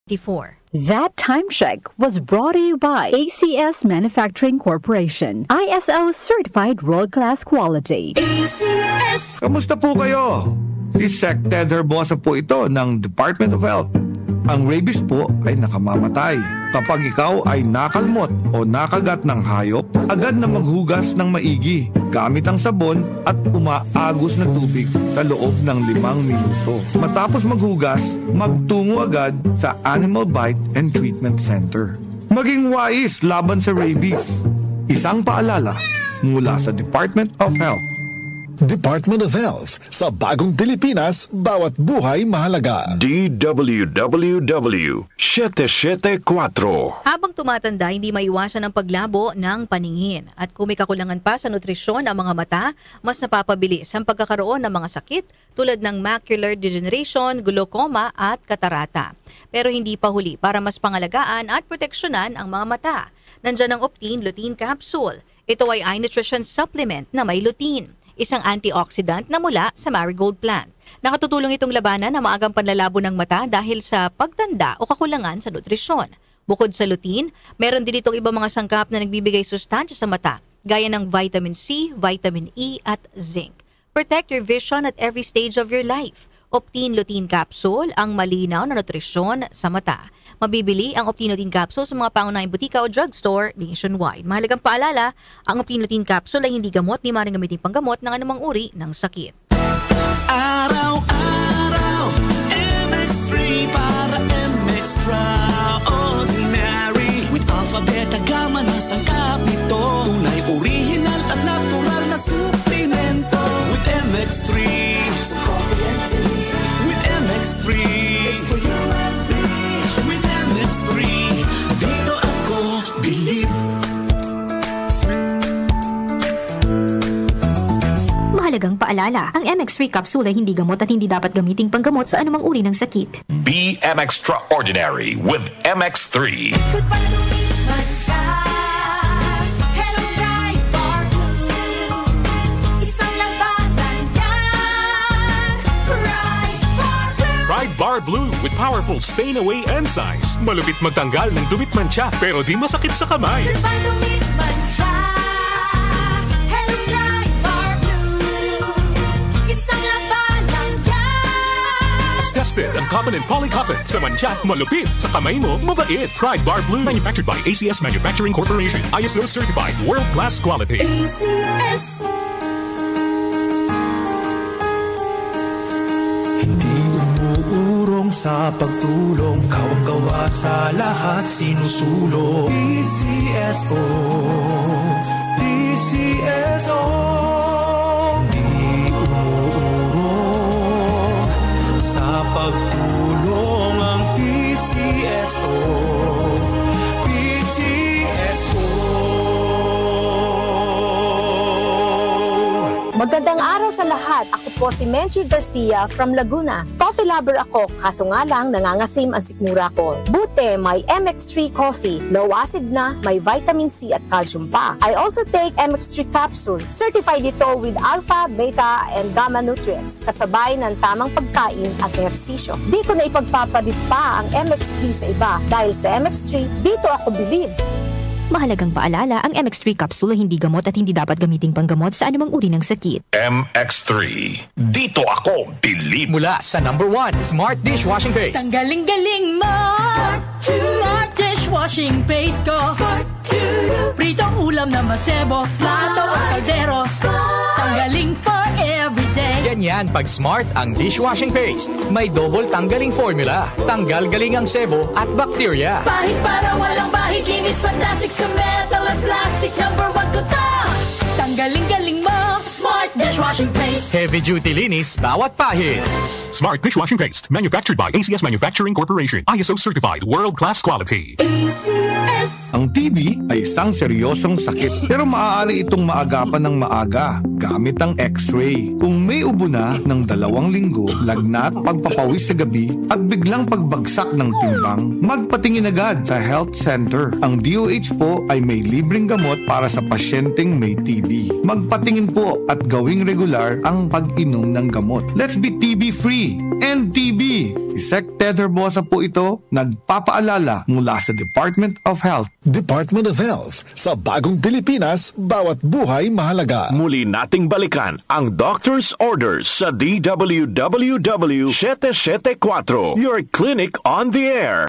Before. That time check was brought to you by ACS Manufacturing Corporation. ISO certified world-class quality. ACS! Kamusta po kayo? Si Sec Ted Herbosa po ito ng Department of Health. Ang rabies po ay nakamamatay. Kapag ikaw ay nakalmot o nakagat ng hayop, agad na maghugas ng maigi gamit ang sabon at umaagos na tubig sa loob ng 5 minuto. Matapos maghugas, magtungo agad sa Animal Bite and Treatment Center. Maging wais laban sa rabies. Isang paalala mula sa Department of Health. Department of Health. Sa bagong Pilipinas, bawat buhay mahalaga. DWWW 774. Habang tumatanda, hindi maiwasan ang paglabo ng paningin. At kung may kakulangan pa sa nutrisyon ang mga mata, mas napapabilis ang pagkakaroon ng mga sakit tulad ng macular degeneration, glaucoma at katarata. Pero hindi pa huli para mas pangalagaan at proteksyonan ang mga mata. Nandyan ang Optine Lutein Capsule. Ito ay eye nutrition supplement na may lutein, isang antioxidant na mula sa marigold plant. Nakatutulong itong labanan ang maagang panlalabo ng mata dahil sa pagtanda o kakulangan sa nutrisyon. Bukod sa lutein, meron din itong ibang mga sangkap na nagbibigay sustansya sa mata, gaya ng vitamin C, vitamin E at zinc. Protect your vision at every stage of your life. Optine Lutein Capsule, ang malinaw na nutrisyon sa mata. Mabibili ang Optine Lutein Capsule sa mga pangunahing butika o drugstore nationwide. Mahalagang paalala, ang Optine Lutein Capsule ay hindi gamot ni maaaring gamitin panggamot ng anumang uri ng sakit. Araw-araw, MX3 para MX-Traordinary. With alpha, beta, gamma na sangkap nito. Tunay, original at natural na suplemento. With MX3, coffee and tea. With MX3, it's for you and me. With MX3, dito ako believe. Mahalagang paalala, ang MX3 capsule ay hindi gamot at hindi dapat gamiting panggamot sa anumang uri ng sakit. Be MX-Traordinary with MX3. Goodbye to me, Mancha. Hello, Ride Bar Blue. Isang labanan yan. Ride Bar Blue. Ride Bar Blue with powerful stain-away enzymes. Malupit magtanggal ng dumit mancha pero di masakit sa kamay. Goodbye to me, Mancha. Hello, Ride Bar Blue. Isang labanan yan. As tested ang cotton and polycotton. Sa mancha, malupit. Sa kamay mo, mabait. Ride Bar Blue. Manufactured by ACS Manufacturing Corporation. ISO certified. World-class quality. ACS. Hindi umuurong sa pagtulong, kawang-gawa sa lahat sinusulong. PCSO, PCSO. Hindi umuurong sa pagtulong ang PCSO. Magandang araw sa lahat. Ako po si Menchie Garcia from Laguna. Coffee lover ako, kaso nga lang nangangasim ang sikmura ko. Buti, may MX3 coffee. Low acid na, may vitamin C at calcium pa. I also take MX3 capsule. Certified ito with alpha, beta, and gamma nutrients. Kasabay ng tamang pagkain at ehersisyo. Di ko na ipagpapalit pa ang MX3 sa iba. Dahil sa MX3, dito ako believe. Mahalagang paalala, ang MX3 capsule ay hindi gamot at hindi dapat gamiting panggamot sa anumang uri ng sakit. MX3. Dito ako believe. Mula sa #1 Smart Dishwashing Paste. Tanggaling-galing mo. Smart Dishwashing Paste ko. Pritong ulam na masebo. Plato o kaldero. Tanggaling for everyday. Ganyan pag Smart ang dishwashing paste. May double tanggaling formula. Tanggal galing ang sebo at bakterya. Bahid para walang bahid. Linis fantastic sa metal at plastic. #1 ko to. Tanggaling-galing mo. Smart Dishwashing Paste. Heavy duty linis bawat pahid. Smart Dishwashing Paste. Manufactured by ACS Manufacturing Corporation. ISO certified. World-class quality. ACS. Ang TB ay isang seryosong sakit pero maaari itong maagapan ng maaga gamit ang X-ray. Kung may ubo na ng 2 linggo, lagnat, pagpapawis sa gabi at biglang pagbagsak ng timbang, magpatingin agad sa health center. Ang DOH po ay may libreng gamot para sa pasyenteng may TB. Magpatingin po at gawing maging regular ang pag-inom ng gamot. Let's be TB-free. End TB! Si Sec. Ted Herbosa po ito, nagpapaalala mula sa Department of Health. Department of Health. Sa bagong Pilipinas, bawat buhay mahalaga. Muli nating balikan ang Doctor's Orders sa DWWW 774, your clinic on the air.